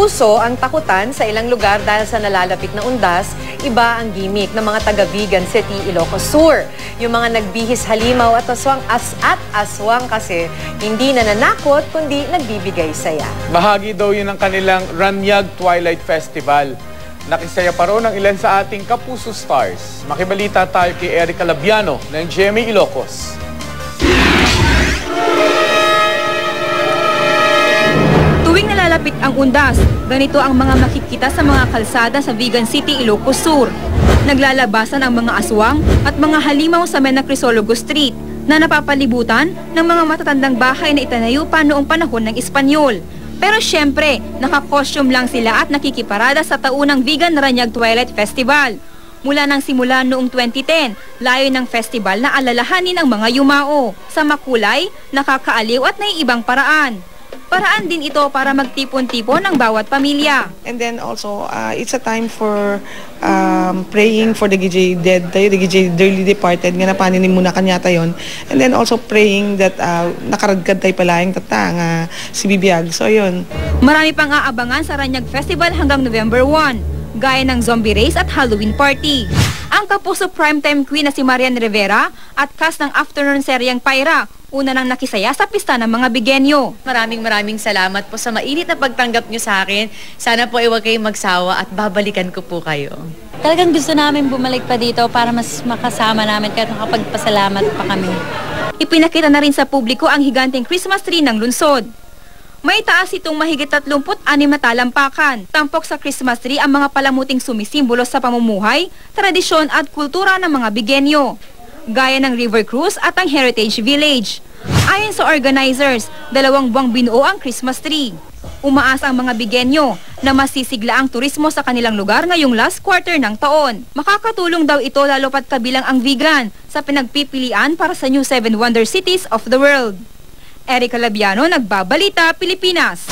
Uso ang takutan sa ilang lugar dahil sa nalalapit na undas, iba ang gimmick ng mga taga-Vigan City, Ilocos Sur. Yung mga nagbihis halimaw at aswang kasi hindi nananakot kundi nagbibigay saya. Bahagi daw yun ng kanilang Ranyag Twilight Festival. Nakisaya pa rin ang ilan sa ating Kapuso Stars. Makibalita tayo kay Erica Labiano ng GMA Ilocos. Tuwing nalalapit ang undas, ganito ang mga makikita sa mga kalsada sa Vigan City, Ilocos Sur. Naglalabasan ang mga aswang at mga halimaw sa Mena Crisologo Street na napapalibutan ng mga matatandang bahay na itinayo pa noong panahon ng Espanyol. Pero syempre, nakakostyum lang sila at nakikiparada sa taunang Vigan Ranyag Twilight Festival. Mula nang simula noong 2010, layo ng festival na alalahanin ng mga yumao sa makulay, nakakaaliw at naiibang paraan. Paraan din ito para magtipon-tipon ng bawat pamilya. And then also, it's a time for praying for the GJ dead tayo, the GJ dearly departed, nga napaninin muna kanyata yon. And then also praying that nakaragkad tayo pala yung tatang si Bibiyag. So yun. Marami pang aabangan sa Ranyag Festival hanggang November 1, gaya ng zombie race at Halloween party. Ang Kapuso primetime queen na si Marian Rivera at cast ng afternoon seryeng Pyra, una nang nakisaya sa pista ng mga Bigenyo. Maraming salamat po sa mainit na pagtanggap nyo sa akin. Sana po huwag kayong magsawa at babalikan ko po kayo. Talagang gusto namin bumalik pa dito para mas makasama namin kahit makapagpasalamat pa kami. Ipinakita na rin sa publiko ang higanteng Christmas tree ng lungsod. May taas itong mahigit 36 na talampakan. Tampok sa Christmas tree ang mga palamuting sumisimbolo sa pamumuhay, tradisyon at kultura ng mga Bigenyo, gaya ng River Cruise at ang Heritage Village. Ayon sa organizers, 2 buwang binuo ang Christmas tree. Umaasa ang mga Bigenyo na masisigla ang turismo sa kanilang lugar ngayong last quarter ng taon. Makakatulong daw ito lalo pat kabilang ang Vigan sa pinagpipilian para sa New 7 Wonder Cities of the World. Erica Labiano, Nagbabalita, Pilipinas.